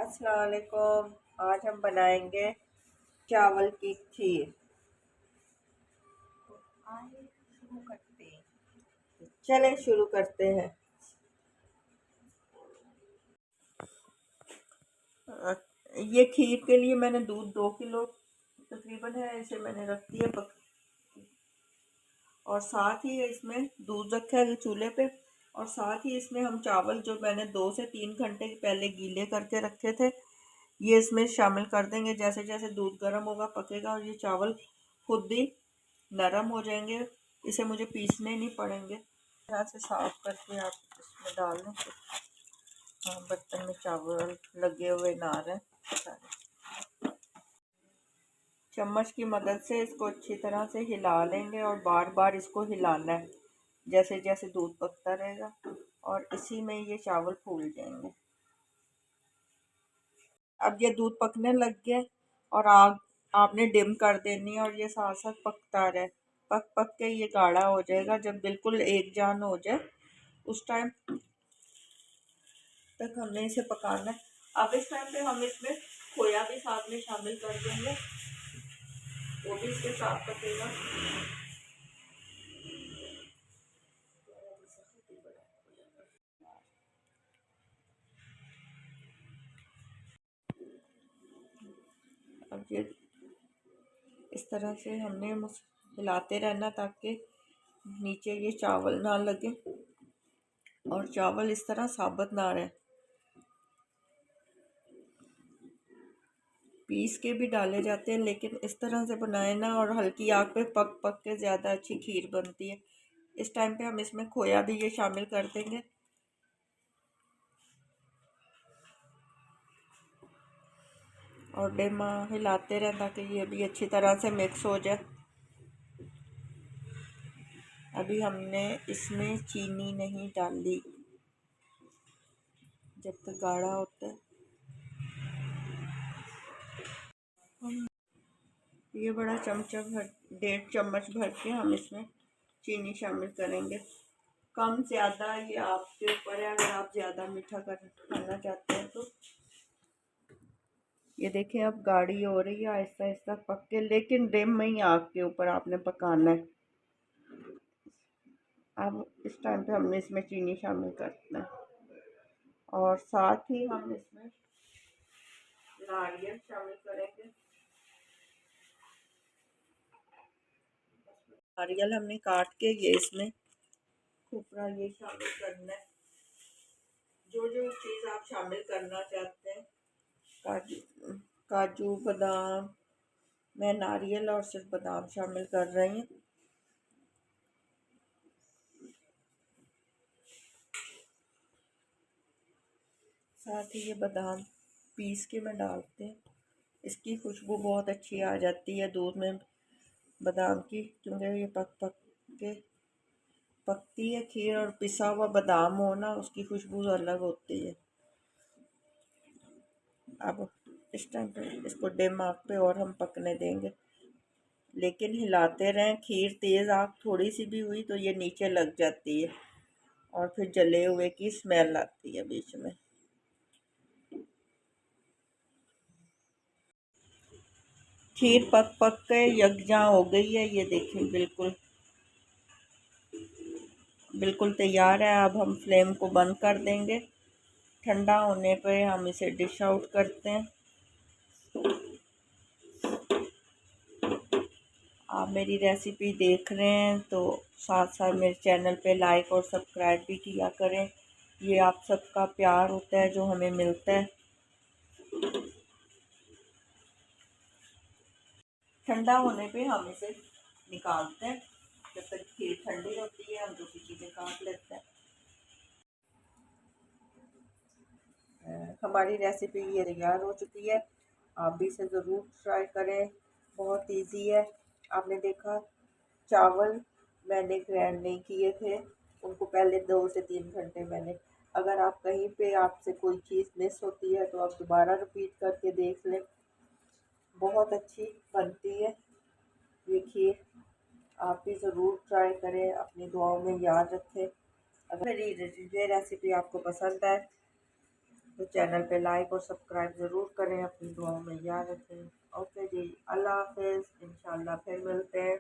अस्सलाम वालेकुम। आज हम बनाएंगे चावल की खीर। आइए शुरू करते हैं। चलें शुरू करते हैं। अ, ये खीर के लिए मैंने दूध 2 किलो तकरीबन है, इसे मैंने रख दिया और साथ ही इसमें दूध रखा है चूल्हे पे। और साथ ही इसमें हम चावल जो मैंने 2 से 3 घंटे पहले गीले करके रखे थे ये इसमें शामिल कर देंगे। जैसे जैसे दूध गर्म होगा पकेगा और ये चावल खुद ही नरम हो जाएंगे। इसे मुझे पीसने नहीं पड़ेंगे। यहाँ से साफ करके आप इसमें डाल दें। हाँ, बर्तन में चावल लगे हुए ना रहे सारे। चम्मच की मदद से इसको अच्छी तरह से हिला लेंगे और बार बार इसको हिलाना है जैसे जैसे दूध पकता रहेगा और इसी में ये चावल फूल जाएंगे। अब ये दूध पकने लग गया और आग आपने डिम कर देनी है और ये साथ साथ पकता रहे। पक पक के ये गाढ़ा हो जाएगा। जब बिल्कुल एक जान हो जाए उस टाइम तक हमने इसे पकाना है। अब इस टाइम पे हम इसमें खोया भी साथ में शामिल कर देंगे, वो भी इसके साथ पकेगा। अब ये इस तरह से हमने हिलाते रहना ताकि नीचे ये चावल ना लगे और चावल इस तरह साबुत ना रहे। पीस के भी डाले जाते हैं लेकिन इस तरह से बनाए ना और हल्की आग पे पक पक के ज़्यादा अच्छी खीर बनती है। इस टाइम पे हम इसमें खोया भी ये शामिल कर देंगे और डेमा हिलाते रहें ताकि ये भी अच्छी तरह से मिक्स हो जाए। अभी हमने इसमें चीनी नहीं डाली जब तक गाढ़ा होता है। ये बड़ा चमचा भर 1.5 चम्मच भर के हम इसमें चीनी शामिल करेंगे। कम ज़्यादा ये आपके ऊपर है, अगर आप ज़्यादा मीठा खाना चाहते हैं तो। ये देखें अब गाढ़ी हो रही है आहिस्ता आहिस्ता पक के, लेकिन डिम में ही आग के ऊपर आपने पकाना है। अब इस टाइम पे हमने इसमें चीनी शामिल करना है और साथ ही हम इसमें नारियल शामिल करेंगे। नारियल हमने काट के ये इसमें खोपरा ये शामिल करना है। जो जो चीज़ आप शामिल करना चाहते हैं, काजू काजू बादाम, मैं नारियल और सिर्फ बादाम शामिल कर रही हूँ। साथ ही ये बादाम पीस के मैं डालते हैं, इसकी खुशबू बहुत अच्छी आ जाती है दूध में बादाम की, क्योंकि ये पक पक के पकती है खीर और पिसा हुआ बादाम हो ना उसकी खुशबू अलग होती है। अब इस टाइम पे इसको डिम आग पे और हम पकने देंगे, लेकिन हिलाते रहें। खीर तेज़ आग थोड़ी सी भी हुई तो ये नीचे लग जाती है और फिर जले हुए की स्मेल आती है बीच में। खीर पक पक के यकजा हो गई है, ये देखें बिल्कुल बिल्कुल तैयार है। अब हम फ्लेम को बंद कर देंगे। ठंडा होने पे हम इसे डिश आउट करते हैं। आप मेरी रेसिपी देख रहे हैं तो साथ साथ मेरे चैनल पे लाइक और सब्सक्राइब भी किया करें। ये आप सबका प्यार होता है जो हमें मिलता है। ठंडा होने पे हम इसे निकालते हैं। जब तक खीर ठंडी होती है हम दूसरी चीज़ें काट लेते हैं। हमारी रेसिपी ये तैयार हो चुकी है। आप भी इसे ज़रूर ट्राई करें, बहुत इजी है। आपने देखा चावल मैंने ग्राइंड नहीं किए थे, उनको पहले 2 से 3 घंटे मैंने। अगर आप कहीं पे आपसे कोई चीज़ मिस होती है तो आप दोबारा रिपीट करके देख लें, बहुत अच्छी बनती है ये खीर। आप भी ज़रूर ट्राई करें, अपनी दुआओं में याद रखें। अगर मेरी ये रेसिपी आपको पसंद आए तो चैनल पे लाइक और सब्सक्राइब ज़रूर करें, अपनी दुआओं में याद रखें। ओके जी, अल्लाह हाफिज़, इंशाल्लाह फिर मिलते हैं।